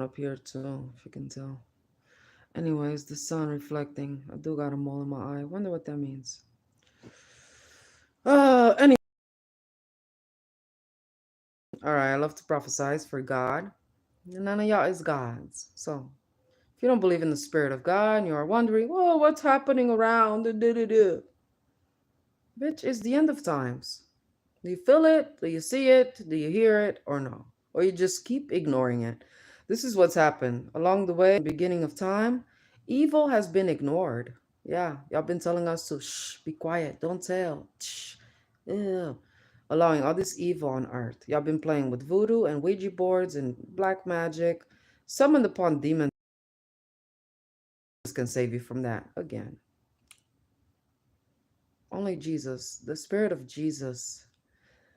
up here too, if you can tell. Anyways, the sun reflecting. I do got a mole in my eye. Wonder what that means. Any. All right, I love to prophesize for God. None of y'all is gods. So, if you don't believe in the spirit of God and you are wondering, oh, what's happening around? Bitch, it's the end of times. Do you feel it? Do you see it? Do you hear it? Or no? Or you just keep ignoring it? This is what's happened. Along the way, beginning of time, evil has been ignored. Yeah, y'all been telling us to shh, be quiet, don't tell. Shh. Ew. Allowing all this evil on earth. Y'all been playing with voodoo and Ouija boards and black magic. Summoned upon demons can save you from that. Again, only Jesus, the spirit of Jesus.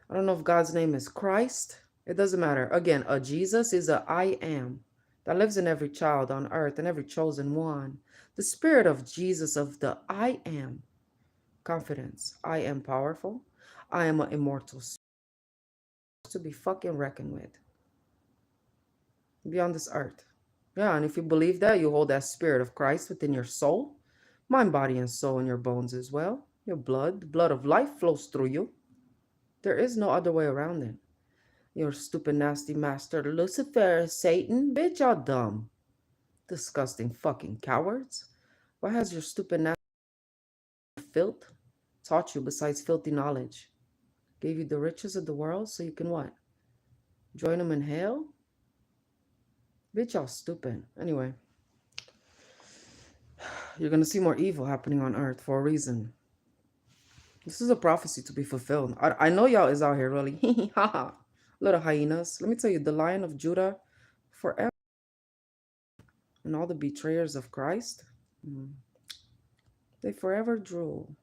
I don't know if God's name is Christ. It doesn't matter. Again, a Jesus is a I am that lives in every child on earth and every chosen one. The spirit of Jesus of the I am. Confidence. I am powerful. I am an immortal spirit to be fucking reckoned with. Beyond this earth. Yeah, and if you believe that, you hold that spirit of Christ within your soul, mind, body, and soul in your bones as well. Your blood, the blood of life flows through you. There is no other way around it. Your stupid, nasty master, Lucifer, Satan, bitch, y'all dumb. Disgusting fucking cowards. What has your stupid, nasty filth taught you besides filthy knowledge? Gave you the riches of the world so you can what? Join them in hell? Bitch, y'all stupid. Anyway, you're gonna see more evil happening on earth for a reason. This is a prophecy to be fulfilled. I know y'all is out here really, haha, little hyenas. Let me tell you, the Lion of Judah, forever, and all the betrayers of Christ, they forever drool.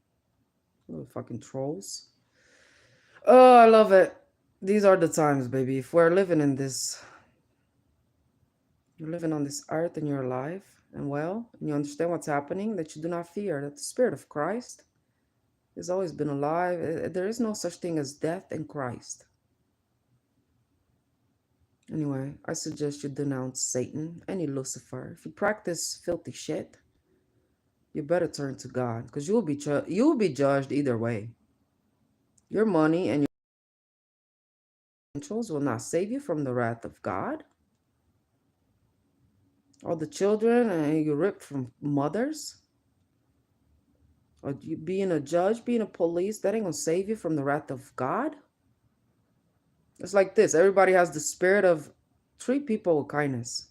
Little fucking trolls. Oh, I love it. These are the times, baby. If we're living in this, you're living on this earth and you're alive and well, and you understand what's happening, that you do not fear, that the Spirit of Christ has always been alive. There is no such thing as death in Christ. Anyway, I suggest you denounce Satan, any Lucifer. If you practice filthy shit, you better turn to God, because you will be judged either way. Your money and your credentials will not save you from the wrath of God. All the children and you ripped from mothers, or you being a judge, being a police, that ain't gonna save you from the wrath of God. It's like this. Everybody has the spirit of treat people with kindness.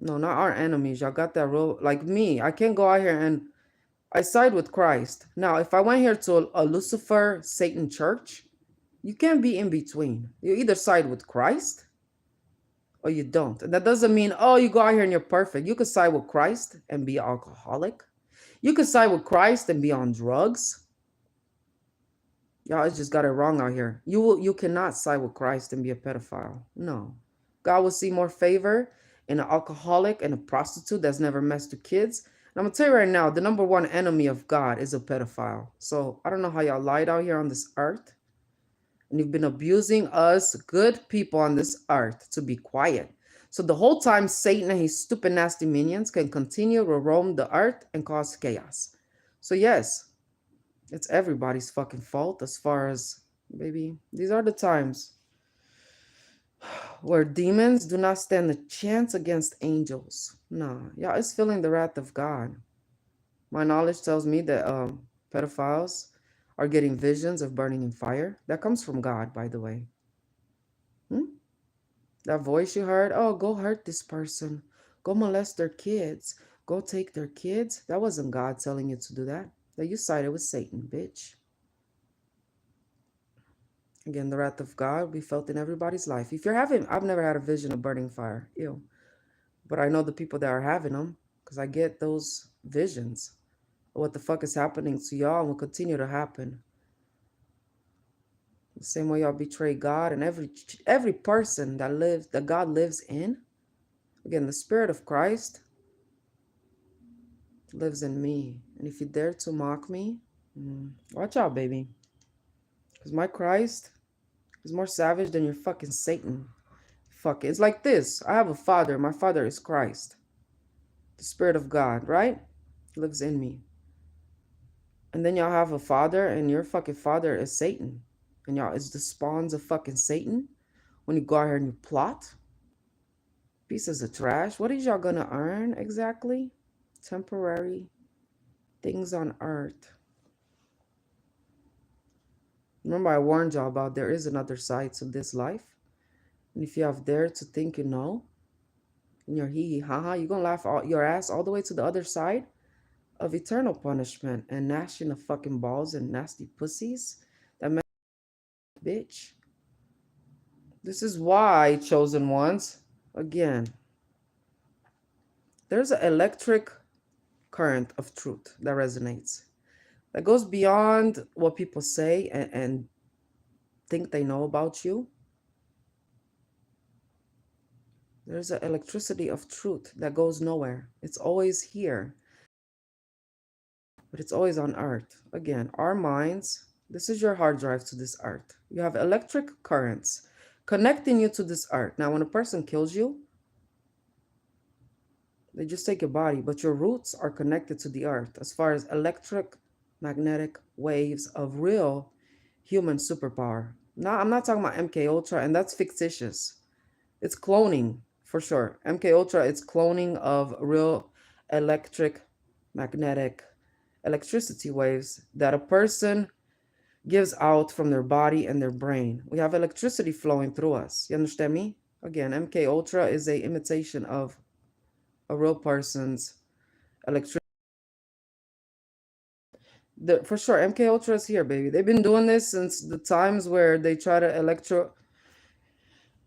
No, not our enemies. Y'all got that rule. Like me, I can't go out here and I side with Christ. Now, if I went here to a Lucifer Satan church, you can't be in between. You either side with Christ or you don't. And that doesn't mean, oh, you go out here and you're perfect. You could side with Christ and be alcoholic. You could side with Christ and be on drugs. Y'all just got it wrong out here. You cannot side with Christ and be a pedophile. No. God will see more favor in an alcoholic and a prostitute that's never messed with kids. And I'm gonna tell you right now, the number one enemy of God is a pedophile. So I don't know how y'all lied out here on this earth. And you've been abusing us, good people on this earth, to be quiet. So the whole time Satan and his stupid, nasty minions can continue to roam the earth and cause chaos. So yes, it's everybody's fucking fault as far as, baby, these are the times where demons do not stand a chance against angels. Nah, y'all is feeling the wrath of God. My knowledge tells me that pedophiles are getting visions of burning in fire. That comes from God, by the way. That voice you heard, oh, go hurt this person. Go molest their kids. Go take their kids. That wasn't God telling you to do that. That you sided with Satan, bitch. Again, the wrath of God will be felt in everybody's life. If you're having, I've never had a vision of burning fire. Ew. But I know the people that are having them because I get those visions of what the fuck is happening to y'all and will continue to happen. The same way y'all betray God and every person that God lives in. Again, the Spirit of Christ lives in me. And if you dare to mock me, watch out, baby. Because my Christ is more savage than your fucking Satan. Fuck it. It's like this. I have a father. My father is Christ. The Spirit of God, right? Lives in me. And then y'all have a father, and your fucking father is Satan. And y'all is the spawns of fucking Satan when you go out here and you plot. Pieces of trash. What is y'all gonna earn exactly? Temporary things on earth. Remember, I warned y'all about there is another side to this life. And if you have dared to think you know, and you're hee hee ha ha, you're gonna laugh your ass all the way to the other side of eternal punishment and gnashing of fucking balls and nasty pussies. That bitch. This is why, chosen ones, again, there's an electric current of truth that resonates, that goes beyond what people say and think they know about you. There's an electricity of truth that goes nowhere. It's always here, but it's always on earth. Again, our minds, this is your hard drive to this earth. You have electric currents connecting you to this earth. Now, when a person kills you, they just take your body, but your roots are connected to the earth as far as electric magnetic waves of real human superpower. Now, I'm not talking about MK Ultra, and that's fictitious. It's cloning for sure. MK Ultra, it's cloning of real electric magnetic electricity waves that a person gives out from their body and their brain. We have electricity flowing through us. You understand me? Again, MK Ultra is a imitation of a real person's electricity. For sure, MK Ultra is here, baby. They've been doing this since the times where they try to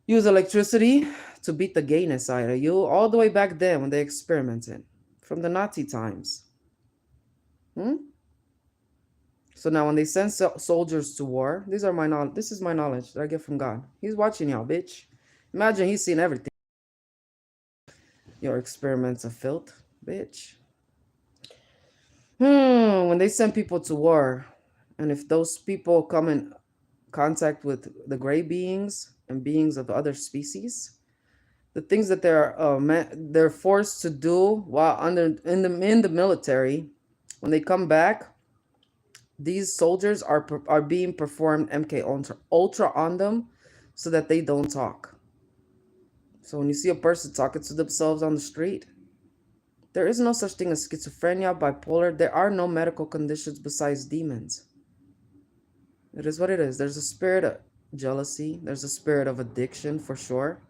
use electricity to beat the gayness side of you, all the way back then when they experimented, from the Nazi times. Hmm? So now when they send soldiers to war, these are my knowledge. This is my knowledge that I get from God. He's watching y'all, bitch. Imagine he's seen everything. Your experiments of filth, bitch. When they send people to war, and if those people come in contact with the gray beings and beings of other species, the things that they're forced to do while in the military, when they come back, these soldiers are being performed MK Ultra on them so that they don't talk. So when you see a person talking to themselves on the street, there is no such thing as schizophrenia, bipolar. There are no medical conditions besides demons. It is what it is. There's a spirit of jealousy. There's a spirit of addiction for sure.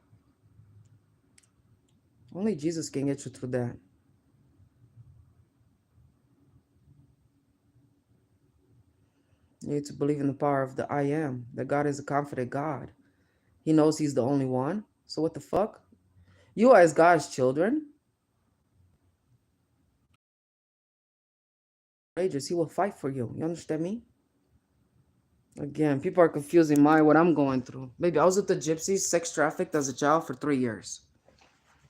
Only Jesus can get you through that. You need to believe in the power of the I am, that God is a confident God. He knows he's the only one. So what the fuck? You as God's children, he will fight for you. You understand me? Again, people are confusing what I'm going through. Maybe I was with the gypsies, sex trafficked as a child for 3 years.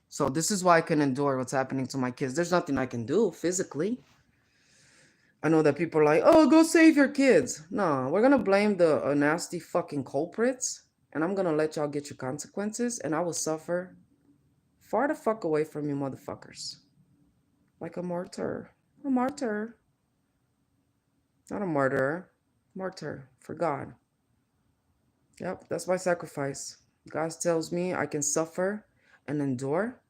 So this is why I can endure what's happening to my kids. There's nothing I can do physically. I know that people are like, oh, go save your kids. No, we're going to blame the nasty fucking culprits. And I'm going to let y'all get your consequences. And I will suffer far the fuck away from you motherfuckers. Like a martyr. A martyr. Not a martyr. Martyr for God. Yep, that's my sacrifice. God tells me I can suffer and endure.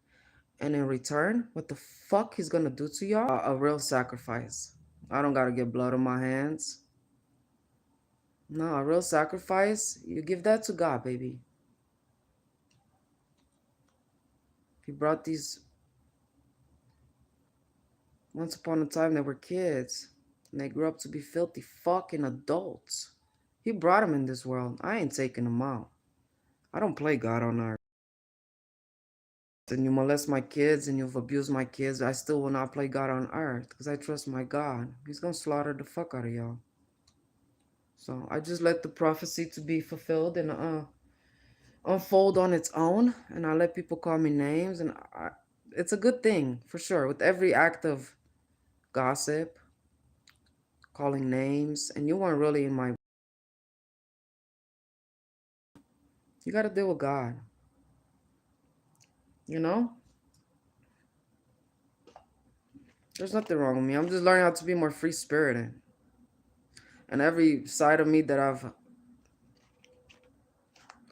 And in return, what the fuck he's gonna do to y'all? A real sacrifice. I don't gotta get blood on my hands. No, a real sacrifice, you give that to God, baby. He brought these, once upon a time they were kids. And they grew up to be filthy fucking adults. He brought them in this world. I ain't taking them out. I don't play God on earth. And you molest my kids and you've abused my kids, I still will not play God on earth because I trust my God. He's gonna slaughter the fuck out of y'all. So I just let the prophecy to be fulfilled and unfold on its own, and I let people call me names, and it's a good thing for sure. With every act of gossip, calling names, and you weren't really in my. You gotta deal with God. You know, there's nothing wrong with me. I'm just learning how to be more free spirited. And every side of me that I've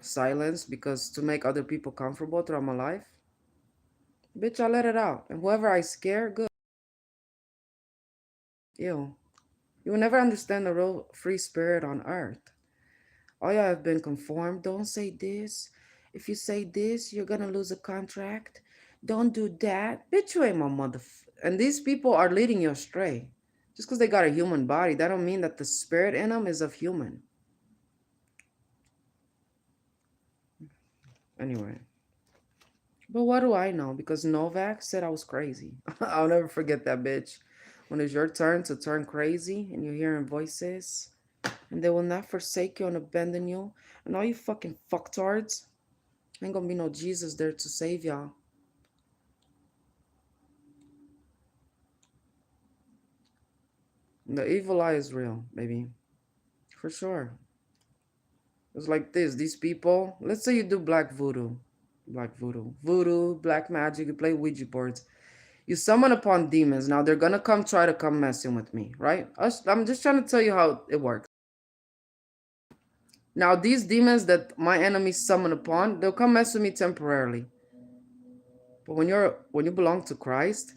silenced because to make other people comfortable throughout my life, bitch, I let it out. And whoever I scare, good. Ew. You will never understand the real free spirit on earth. All y'all have been conformed. Don't say this. If you say this, you're gonna lose a contract. Don't do that. Bitch, you ain't my mother. And these people are leading you astray. Just because they got a human body, that don't mean that the spirit in them is of human. Anyway. But what do I know? Because Novak said I was crazy. I'll never forget that bitch. When it's your turn to turn crazy and you're hearing voices, and they will not forsake you and abandon you, and all you fucking fucktards, ain't gonna be no Jesus there to save y'all. The evil eye is real, baby. For sure. It's like this. These people, let's say you do black voodoo. Black voodoo. Voodoo, black magic, you play Ouija boards. You summon upon demons. Now they're gonna come try to come messing with me, right? I'm just trying to tell you how it works. Now these demons that my enemies summon upon, they'll come mess with me temporarily. But when you belong to Christ,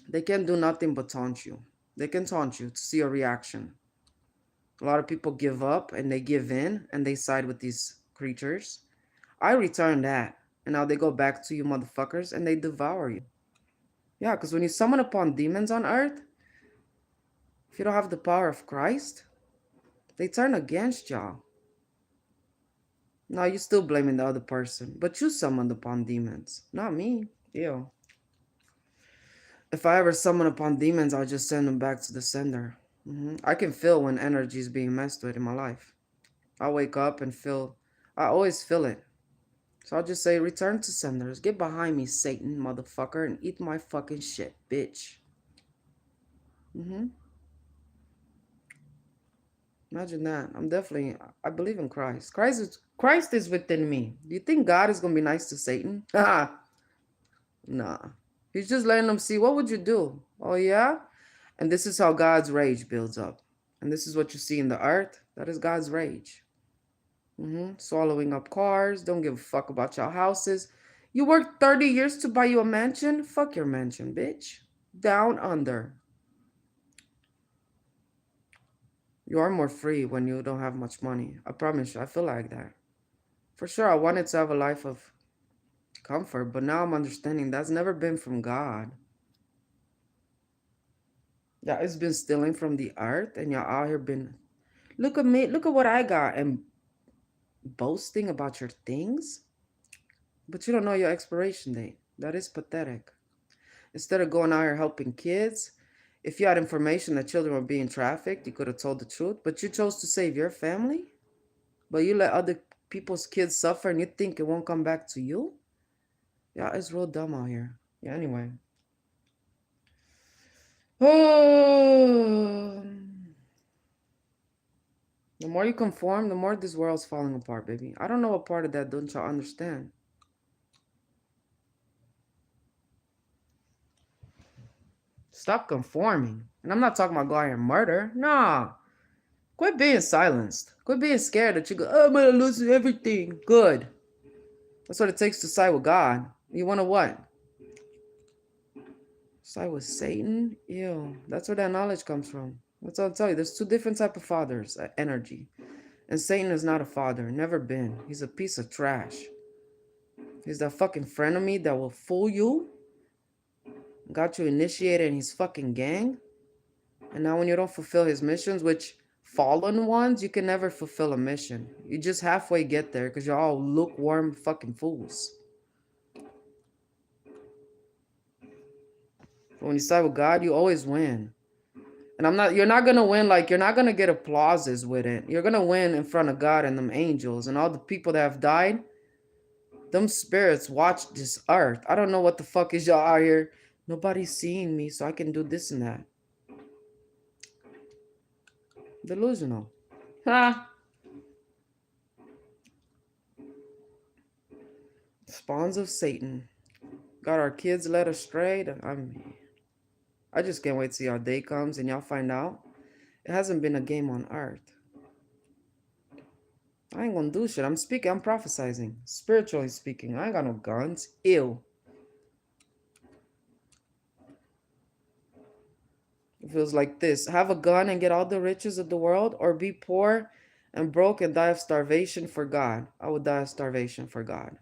they can do nothing but taunt you. They can taunt you to see your reaction. A lot of people give up and they give in and they side with these creatures. I return that. And now they go back to you motherfuckers and they devour you. Yeah, because when you summon upon demons on earth, if you don't have the power of Christ, they turn against y'all. Now you still blaming the other person, but you summoned upon demons, not me. Ew. If I ever summon upon demons, I'll just send them back to the sender. I can feel when energy is being messed with in my life. I wake up and feel, I always feel it. So I'll just say, return to senders. Get behind me, Satan, motherfucker, and eat my fucking shit, bitch. hmm Imagine that. I believe in Christ. Christ is within me. Do you think God is going to be nice to Satan? Nah. He's just letting them see, what would you do? Oh, yeah? And this is how God's rage builds up. And this is what you see in the earth. That is God's rage. Swallowing up cars. Don't give a fuck about your houses. You worked 30 years to buy you a mansion? Fuck your mansion, bitch. Down under. You are more free when you don't have much money. I promise you, I feel like that. For sure, I wanted to have a life of comfort, but now I'm understanding that's never been from God. Yeah, it's been stealing from the earth, and y'all out here been, look at me, look at what I got, and boasting about your things, but you don't know your expiration date. That is pathetic. Instead of going out here helping kids, if you had information that children were being trafficked, you could have told the truth, but you chose to save your family, but you let other people's kids suffer and you think it won't come back to you? Yeah, it's real dumb out here. Yeah, anyway. Oh, the more you conform, the more this world's falling apart, baby. I don't know what part of that don't y'all understand. Stop conforming. And I'm not talking about go out here and murder. Nah. Quit being silenced. Quit being scared that you go, oh, I'm gonna lose everything. Good. That's what it takes to side with God. You wanna what? Side with Satan? Ew. That's where that knowledge comes from. That's what I'll tell you. There's two different type of fathers, energy. And Satan is not a father. Never been. He's a piece of trash. He's that fucking frenemy that will fool you. Got you initiated in his fucking gang. And now when you don't fulfill his missions, which fallen ones, you can never fulfill a mission. You just halfway get there because you're all lukewarm fucking fools. But when you side with God, you always win. And you're not gonna win, like, you're not gonna get applauses with it. You're gonna win in front of God and them angels and all the people that have died. Them spirits watch this earth. I don't know what the fuck is y'all out here. Nobody's seeing me, so I can do this and that. Delusional. Ha! Spawns of Satan. Got our kids led astray. I just can't wait to see our day comes and y'all find out. It hasn't been a game on earth. I ain't gonna do shit. I'm speaking, I'm prophesizing. Spiritually speaking. I ain't got no guns. Ew. It feels like this. Have a gun and get all the riches of the world, or be poor and broke and die of starvation for God. I would die of starvation for God.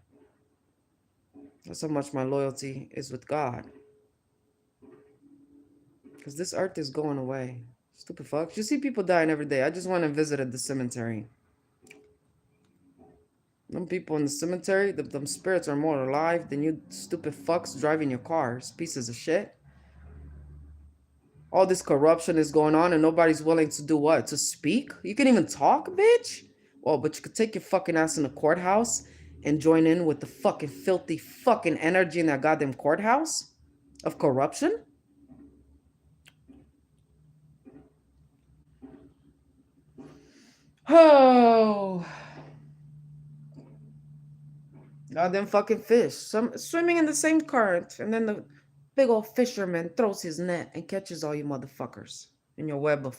That's how much my loyalty is with God. Because this earth is going away. Stupid fucks. You see people dying every day. I just went and visited the cemetery. Them people in the cemetery, them spirits are more alive than you stupid fucks driving your cars. Pieces of shit. All this corruption is going on and nobody's willing to do what? To speak? You can even talk, bitch? Well, but you could take your fucking ass in the courthouse and join in with the fucking filthy fucking energy in that goddamn courthouse of corruption? Oh, goddamn fucking fish. Some swimming in the same current, and then the big old fisherman throws his net and catches all you motherfuckers in your web of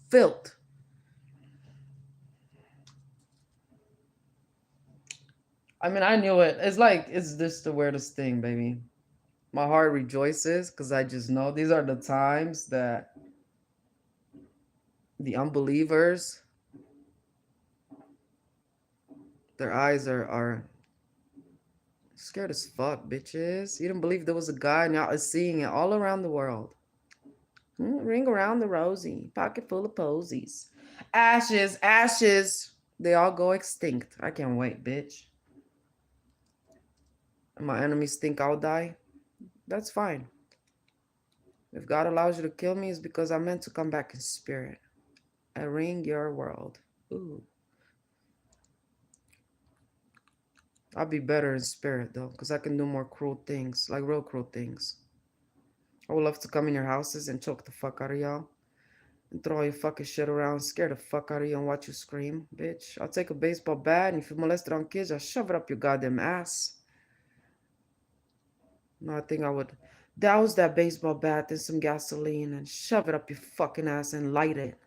filth. I mean, I knew it. It's like, it's just the weirdest thing, baby. My heart rejoices because I just know these are the times that the unbelievers, their eyes are scared as fuck, bitches. You didn't believe there was a guy, now is seeing it all around the world. Ring around the rosy, pocket full of posies. Ashes, ashes. They all go extinct. I can't wait, bitch. And my enemies think I'll die. That's fine. If God allows you to kill me, it's because I'm meant to come back in spirit. I ring your world. Ooh. I'll be better in spirit though, because I can do more cruel things, like real cruel things. I would love to come in your houses and choke the fuck out of y'all. And throw all your fucking shit around, scare the fuck out of you and watch you scream, bitch. I'll take a baseball bat, and if you molested on kids, I'll shove it up your goddamn ass. No, I think I would douse that baseball bat in some gasoline and shove it up your fucking ass and light it.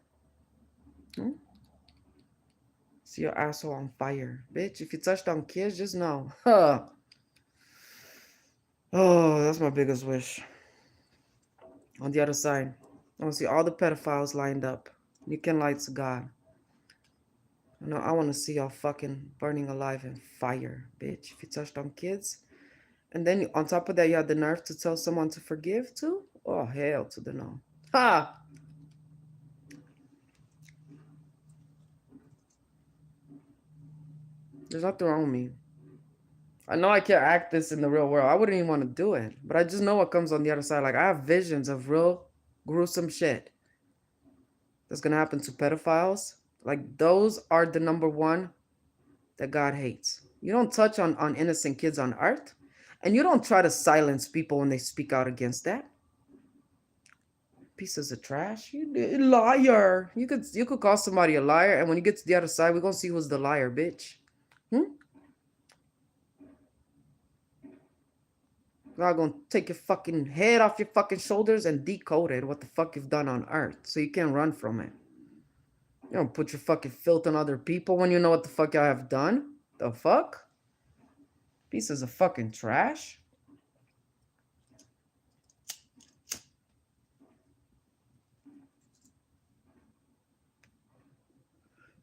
Hmm? See your asshole on fire. Bitch, if you touched on kids, just know. Huh. Oh, that's my biggest wish. On the other side, I want to see all the pedophiles lined up. You can light to God. No, I want to see y'all fucking burning alive in fire, bitch. If you touched on kids. And then on top of that, you had the nerve to tell someone to forgive too? Oh, hell to the no. Ha! There's nothing wrong with me. I know I can't act this in the real world. I wouldn't even want to do it. But I just know what comes on the other side. Like, I have visions of real gruesome shit that's going to happen to pedophiles. Like, those are the number one that God hates. You don't touch on innocent kids on earth. And you don't try to silence people when they speak out against that. Pieces of trash. You liar. You could call somebody a liar, and when you get to the other side, we're gonna see who's the liar, bitch. God gonna take your fucking head off your fucking shoulders and decode it, what the fuck you've done on earth, so you can't run from it. You don't put your fucking filth on other people when you know what the fuck I have done. The fuck? Pieces of fucking trash.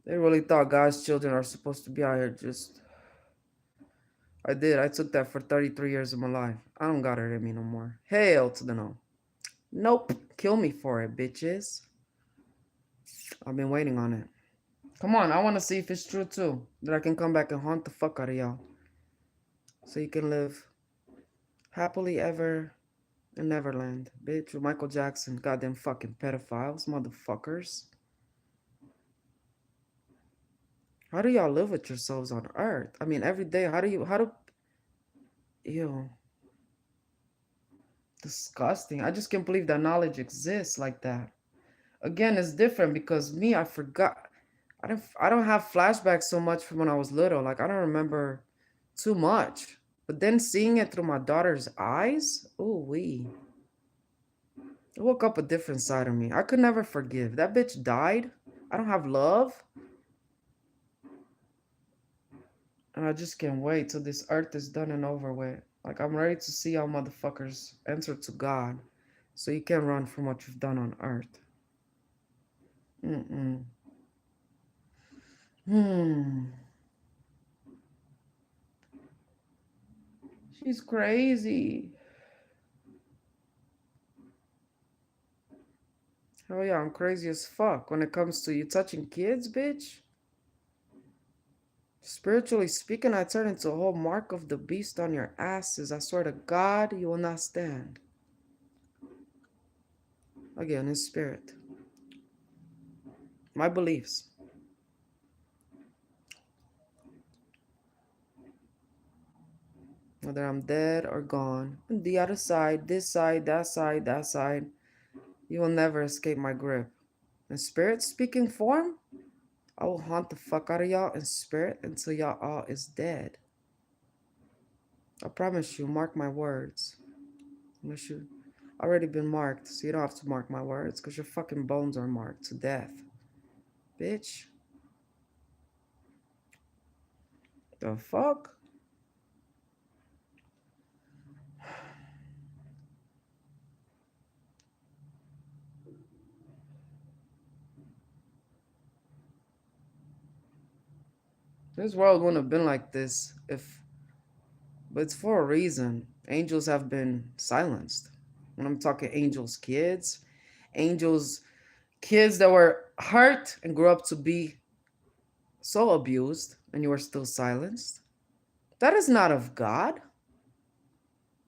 They really thought God's children are supposed to be out here just... I did. I took that for 33 years of my life. I don't got it in me no more. Hell to the no. Nope. Kill me for it, bitches. I've been waiting on it. Come on, I want to see if it's true too. That I can come back and haunt the fuck out of y'all. So you can live happily ever in Neverland. Bitch, with Michael Jackson. Goddamn fucking pedophiles, motherfuckers. How do y'all live with yourselves on earth? I mean, every day, ew. Disgusting. I just can't believe that knowledge exists like that. Again, it's different because me, I forgot. I don't have flashbacks so much from when I was little. Like, I don't remember too much. But then seeing it through my daughter's eyes, ooh wee. It woke up a different side of me. I could never forgive. That bitch died. I don't have love. And I just can't wait till this earth is done and over with. Like, I'm ready to see how motherfuckers answer to God. So you can't run from what you've done on earth. Mm-mm. Hmm. She's crazy. Oh yeah, I'm crazy as fuck when it comes to you touching kids, bitch. Spiritually speaking, I turn into a whole mark of the beast on your asses. I swear to God, you will not stand. Again, in spirit. My beliefs. Whether I'm dead or gone. The other side, this side, that side, that side. You will never escape my grip. In spirit speaking form, I will haunt the fuck out of y'all in spirit until y'all all is dead. I promise you, mark my words. Unless you already been marked, so you don't have to mark my words, because your fucking bones are marked to death. Bitch. The fuck? This world wouldn't have been like this if, but it's for a reason. Angels have been silenced. When I'm talking angels' kids, angels' kids that were hurt and grew up to be so abused, and you are still silenced. That is not of God.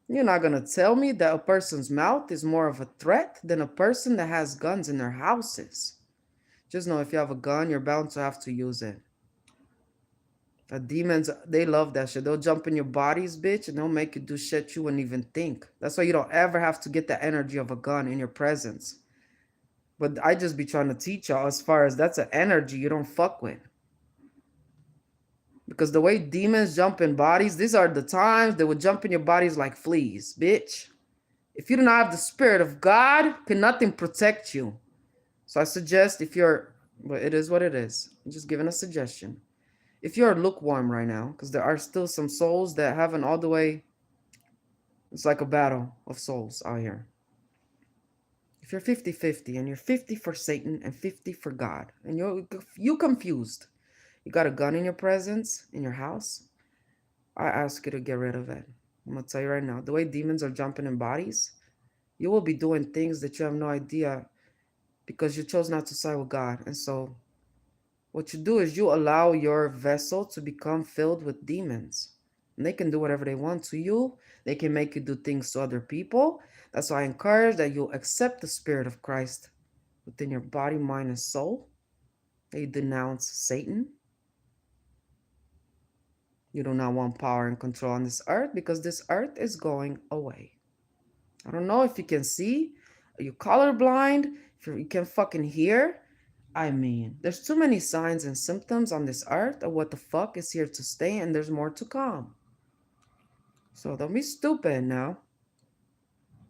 You're not gonna tell me that a person's mouth is more of a threat than a person that has guns in their houses. Just know if you have a gun, you're bound to have to use it. The demons, they love that shit. They'll jump in your bodies, bitch, and they'll make you do shit you wouldn't even think. That's why you don't ever have to get the energy of a gun in your presence. But I just be trying to teach y'all as far as that's an energy you don't fuck with. Because the way demons jump in bodies, these are the times they would jump in your bodies like fleas, bitch. If you do not have the spirit of God, can nothing protect you. So I suggest if you're, well, it is what it is. I'm just giving a suggestion. If you're lukewarm right now, because there are still some souls that haven't all the way, it's like a battle of souls out here. If you're 50-50 and you're 50 for Satan and 50 for God, and you confused, you got a gun in your presence, in your house, I ask you to get rid of it. I'm going to tell you right now, the way demons are jumping in bodies, you will be doing things that you have no idea because you chose not to side with God. And so what you do is you allow your vessel to become filled with demons. And they can do whatever they want to you. They can make you do things to other people. That's why I encourage that you accept the Spirit of Christ within your body, mind, and soul. That you denounce Satan. You do not want power and control on this earth because this earth is going away. I don't know if you can see. Are you colorblind? If you can fucking hear? I mean, there's too many signs and symptoms on this earth of what the fuck is here to stay, and there's more to come. So don't be stupid now.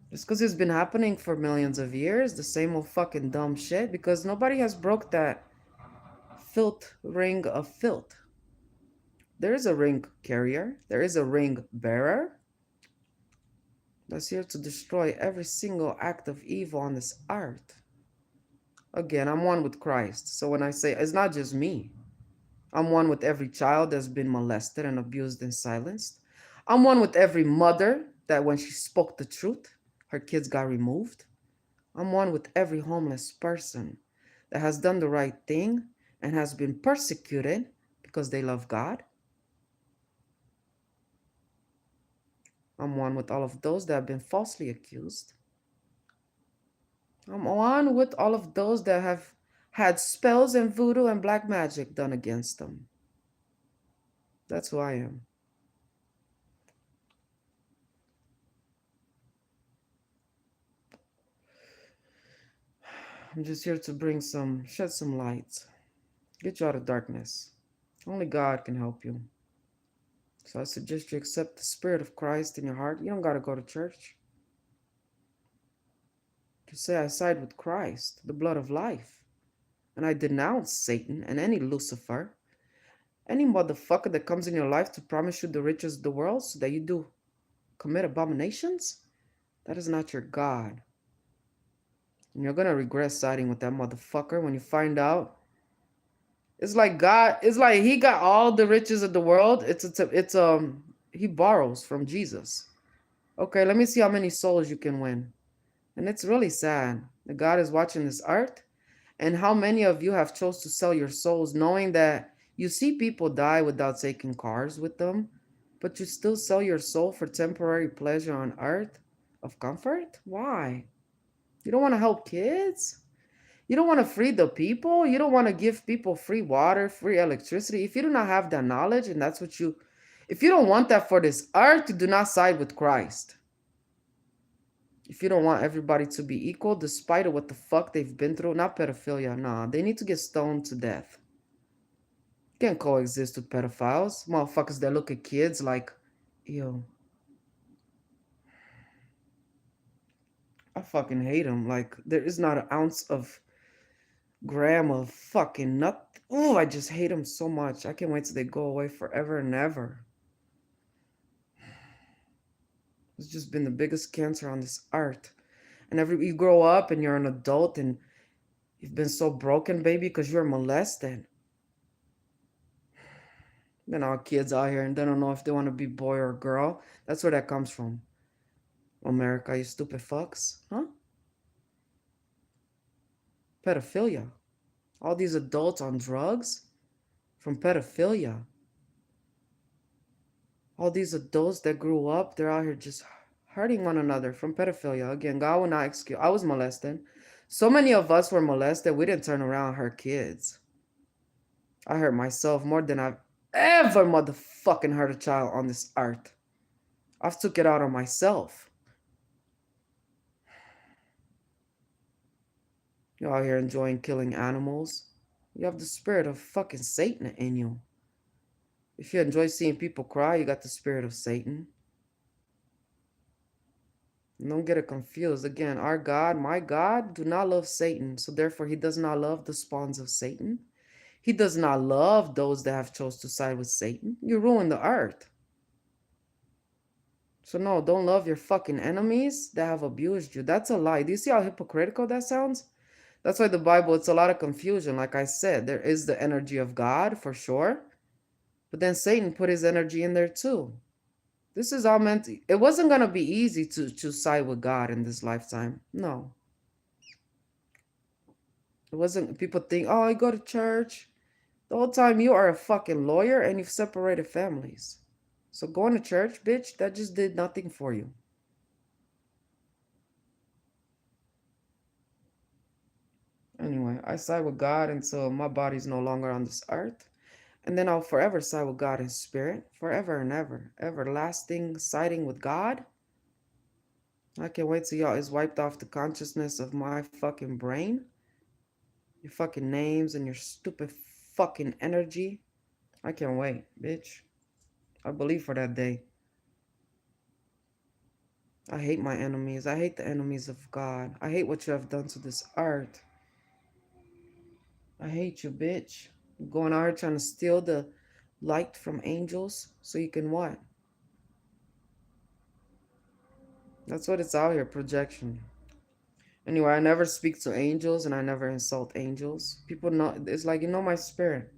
Just because it's been happening for millions of years, the same old fucking dumb shit, because nobody has broke that filth ring of filth. There is a ring carrier, there is a ring bearer that's here to destroy every single act of evil on this earth. Again, I'm one with Christ. So when I say it's not just me, I'm one with every child that's been molested and abused and silenced. I'm one with every mother that when she spoke the truth, her kids got removed. I'm one with every homeless person that has done the right thing and has been persecuted because they love God. I'm one with all of those that have been falsely accused. I'm one with all of those that have had spells and voodoo and black magic done against them. That's who I am. I'm just here to shed some light, get you out of darkness. Only God can help you. So I suggest you accept the Spirit of Christ in your heart. You don't got to go to church. Just say, I side with Christ, the blood of life. And I denounce Satan and any Lucifer, any motherfucker that comes in your life to promise you the riches of the world so that you do commit abominations. That is not your God. And you're going to regret siding with that motherfucker when you find out. It's like God, it's like he got all the riches of the world. He borrows from Jesus. Okay, let me see how many souls you can win. And it's really sad that God is watching this art and how many of you have chose to sell your souls knowing that you see people die without taking cars with them, but you still sell your soul for temporary pleasure on earth of comfort? Why? You don't want to help kids? You don't want to free the people? You don't want to give people free water, free electricity? If you do not have that knowledge and that's what you, if you don't want that for this earth, do not side with Christ. If you don't want everybody to be equal, despite of what the fuck they've been through, not pedophilia, nah, they need to get stoned to death. You can't coexist with pedophiles, motherfuckers that look at kids like, yo, I fucking hate them. Like, there is not an ounce of gram of fucking nut. Oh, I just hate them so much. I can't wait till they go away forever and ever. It's just been the biggest cancer on this earth. And you grow up and you're an adult and you've been so broken, baby, because you're molested. Then our kids out here and they don't know if they want to be boy or girl. That's where that comes from. America, you stupid fucks. Huh? Pedophilia. All these adults on drugs from pedophilia. All these adults that grew up, they're out here just hurting one another from pedophilia. Again, God will not excuse. I was molested. So many of us were molested, we didn't turn around and hurt kids. I hurt myself more than I've ever motherfucking hurt a child on this earth. I've took it out on myself. You're out here enjoying killing animals. You have the spirit of fucking Satan in you. If you enjoy seeing people cry, you got the spirit of Satan. Don't get it confused. Again, our God, my God, do not love Satan. So therefore, he does not love the spawns of Satan. He does not love those that have chose to side with Satan. You ruin the earth. So no, don't love your fucking enemies that have abused you. That's a lie. Do you see how hypocritical that sounds? That's why the Bible, it's a lot of confusion. Like I said, there is the energy of God for sure. But then Satan put his energy in there too. This is all meant to, it wasn't going to be easy to side with God in this lifetime. No. It wasn't, people think, oh, I go to church. The whole time you are a fucking lawyer and you've separated families. So going to church, bitch, that just did nothing for you. Anyway, I side with God until my body's no longer on this earth. And then I'll forever side with God in spirit, forever and ever. Everlasting siding with God. I can't wait till y'all is wiped off the consciousness of my fucking brain. Your fucking names and your stupid fucking energy. I can't wait, bitch. I believe for that day. I hate my enemies. I hate the enemies of God. I hate what you have done to this earth. I hate you, bitch. You're going out here trying to steal the light from angels so you can what? That's what it's out here, projection. Anyway, I never speak to angels and I never insult angels. People know, it's like, you know my spirit.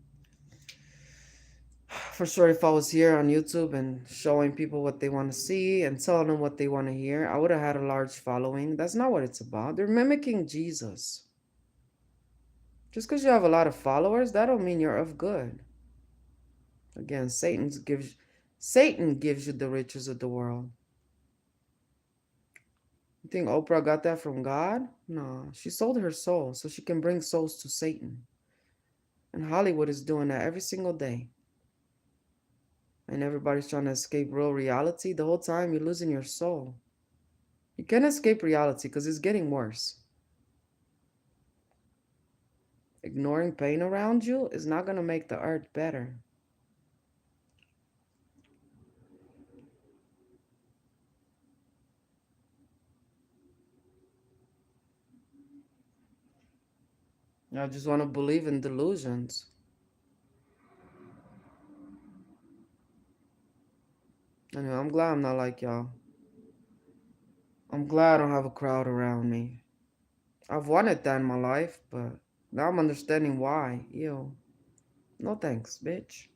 For sure, if I was here on YouTube and showing people what they want to see and telling them what they want to hear, I would have had a large following. That's not what it's about. They're mimicking Jesus. Just because you have a lot of followers, that don't mean you're of good. Again, Satan gives you the riches of the world. You think Oprah got that from God? No, she sold her soul so she can bring souls to Satan. And Hollywood is doing that every single day. And everybody's trying to escape real reality. The whole time you're losing your soul. You can't escape reality because it's getting worse. Ignoring pain around you is not going to make the earth better. I just want to believe in delusions. Anyway, I'm glad I'm not like y'all. I'm glad I don't have a crowd around me. I've wanted that in my life, but now I'm understanding why. Ew. No thanks, bitch.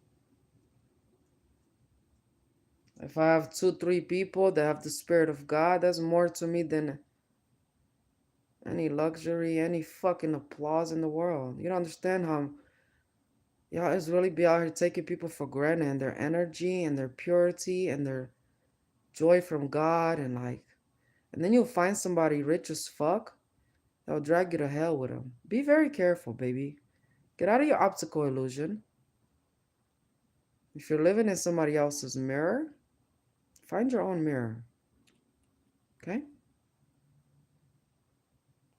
If I have two, three people that have the spirit of God, that's more to me than any luxury, any fucking applause in the world. You don't understand how y'all is really be out here taking people for granted and their energy and their purity and their joy from God and then you'll find somebody rich as fuck that'll drag you to hell with them. Be very careful, baby. Get out of your optical illusion. If you're living in somebody else's mirror, find your own mirror. Okay?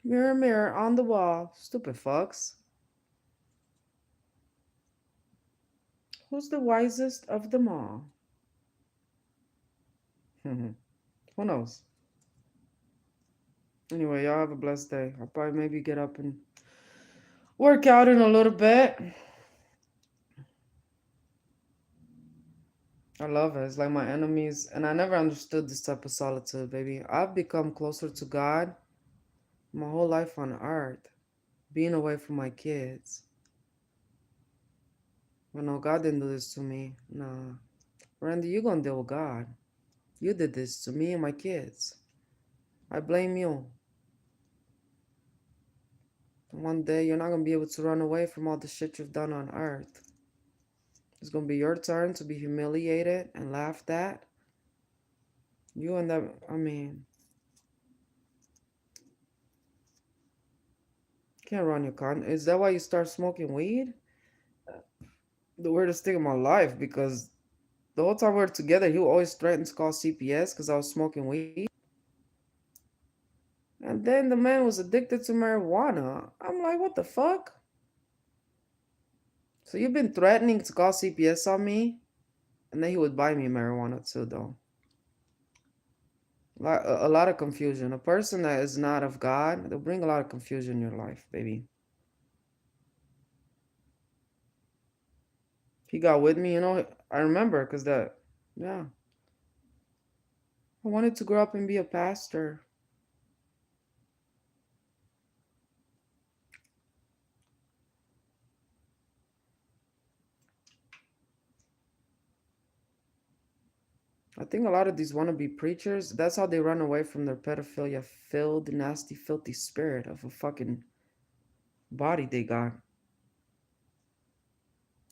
Mirror, mirror on the wall. Stupid fucks. Who's the wisest of them all? Who knows? Anyway, y'all have a blessed day. I'll probably maybe get up and work out in a little bit. I love it. It's like my enemies. And I never understood this type of solitude, baby. I've become closer to God my whole life on earth, being away from my kids. But no, God didn't do this to me. Nah. Randy, you gonna deal with God. You did this to me and my kids. I blame you. One day you're not gonna be able to run away from all the shit you've done on earth. It's gonna be your turn to be humiliated and laughed at. You and that, I mean, can't run your con. Is that why you start smoking weed? The weirdest thing in my life because the whole time we were together, he would always threaten to call CPS because I was smoking weed. And then the man was addicted to marijuana. I'm like, what the fuck? So you've been threatening to call CPS on me? And then he would buy me marijuana too, though. A lot of confusion. A person that is not of God, they'll bring a lot of confusion in your life, baby. He got with me, I remember because yeah. I wanted to grow up and be a pastor. I think a lot of these wannabe preachers, that's how they run away from their pedophilia filled, nasty, filthy spirit of a fucking body they got.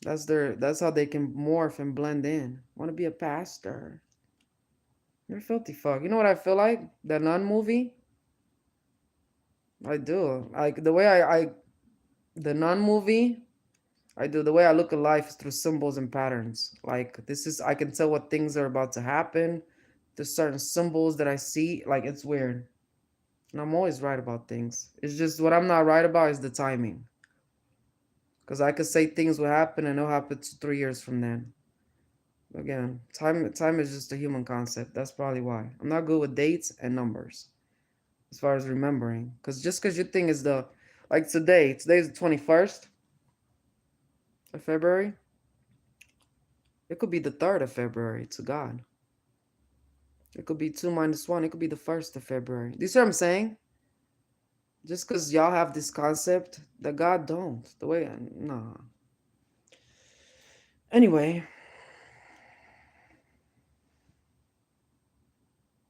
That's how they can morph and blend in. Want to be a pastor. You're a filthy fuck. You know what I feel like? The Nun movie? I do. Like the way I the Nun movie, I do. The way I look at life is through symbols and patterns. Like I can tell what things are about to happen. There's certain symbols that I see. Like it's weird. And I'm always right about things. It's just what I'm not right about is the timing. Because I could say things will happen and it'll happen 3 years from then. Again, time is just a human concept. That's probably why. I'm not good with dates and numbers as far as remembering. Because just because you think is like today's the 21st of February. It could be the 3rd of February to God. It could be 2 minus 1. It could be the 1st of February. Do you see what I'm saying? Just because y'all have this concept that God don't. The way, nah. Anyway,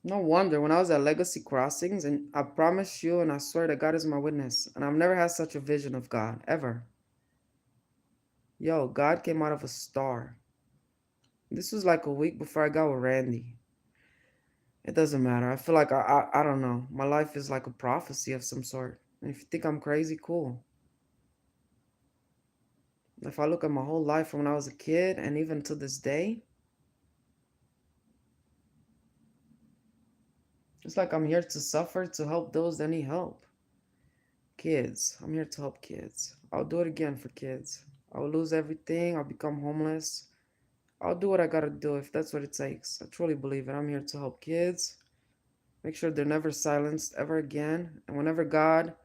no wonder when I was at Legacy Crossings, and I promise you and I swear that God is my witness, and I've never had such a vision of God, ever. Yo, God came out of a star. This was like a week before I got with Randy. It doesn't matter. I feel like I don't know. My life is like a prophecy of some sort. And if you think I'm crazy, cool. If I look at my whole life from when I was a kid and even to this day, it's like I'm here to suffer to help those that need help. Kids. I'm here to help kids. I'll do it again for kids. I'll lose everything. I'll become homeless. I'll do what I gotta do if that's what it takes. I truly believe it. I'm here to help kids. Make sure they're never silenced ever again. And whenever God,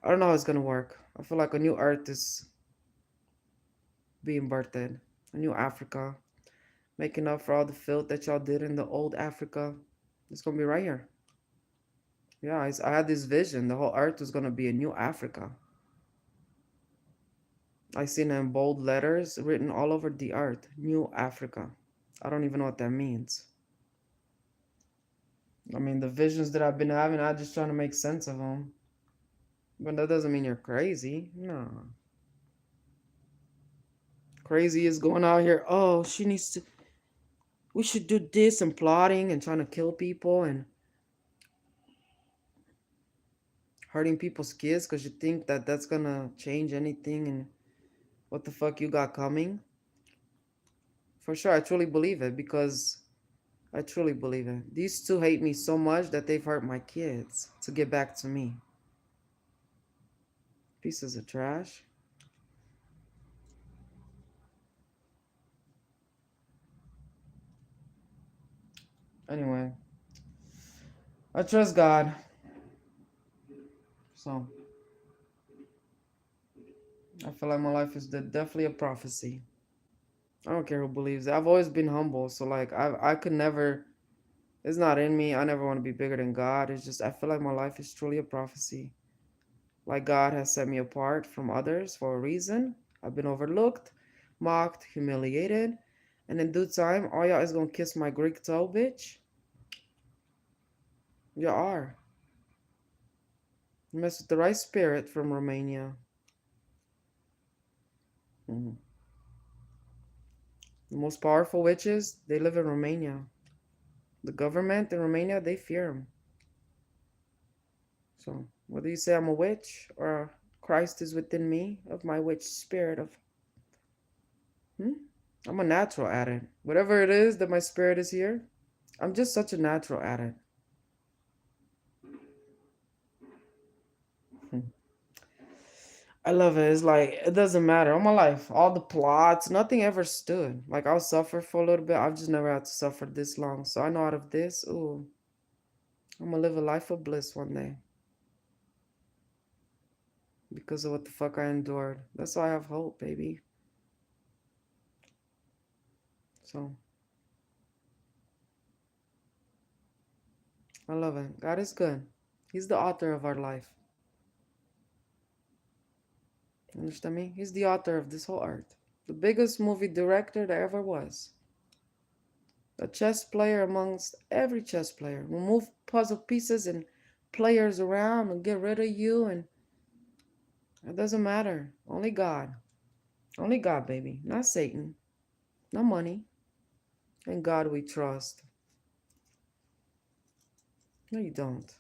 I don't know how it's gonna work. I feel like a new earth is being birthed. A new Africa. Making up for all the filth that y'all did in the old Africa. It's gonna be right here. Yeah, I had this vision. The whole earth was gonna be a new Africa. I seen it in bold letters written all over the earth. New Africa. I don't even know what that means. I mean, the visions that I've been having, I'm just trying to make sense of them. But that doesn't mean you're crazy. No. Crazy is going out here. Oh, she needs to. We should do this and plotting and trying to kill people and hurting people's kids because you think that that's gonna change anything and what the fuck you got coming. For sure, I truly believe it because I truly believe it. These two hate me so much that they've hurt my kids to get back to me. Pieces of trash. Anyway, I trust God. So I feel like my life is definitely a prophecy. I don't care who believes it. I've always been humble, so like I could never. It's not in me. I never want to be bigger than God. It's just I feel like my life is truly a prophecy. Like God has set me apart from others for a reason. I've been overlooked, mocked, humiliated, and in due time, all y'all is gonna kiss my Greek toe, bitch. You are. You mess with the right spirit from Romania. Mhm. The most powerful witches, they live in Romania. The government in Romania, they fear them. So whether you say I'm a witch or Christ is within me of my witch spirit of, hmm? I'm a natural at it. Whatever it is that my spirit is here, I'm just such a natural at it. Hmm. I love it. It's like it doesn't matter. All my life, all the plots, nothing ever stood. Like I'll suffer for a little bit. I've just never had to suffer this long. So I know out of this, ooh, I'm gonna live a life of bliss one day because of what the fuck I endured. That's why I have hope, baby. So I love it. God is good. He's the author of our life. You understand me? He's the author of this whole art. The biggest movie director there ever was. A chess player amongst every chess player. We'll move puzzle pieces and players around and get rid of you, and it doesn't matter. Only God. Only God, baby. Not Satan. No money. And God we trust. No, you don't.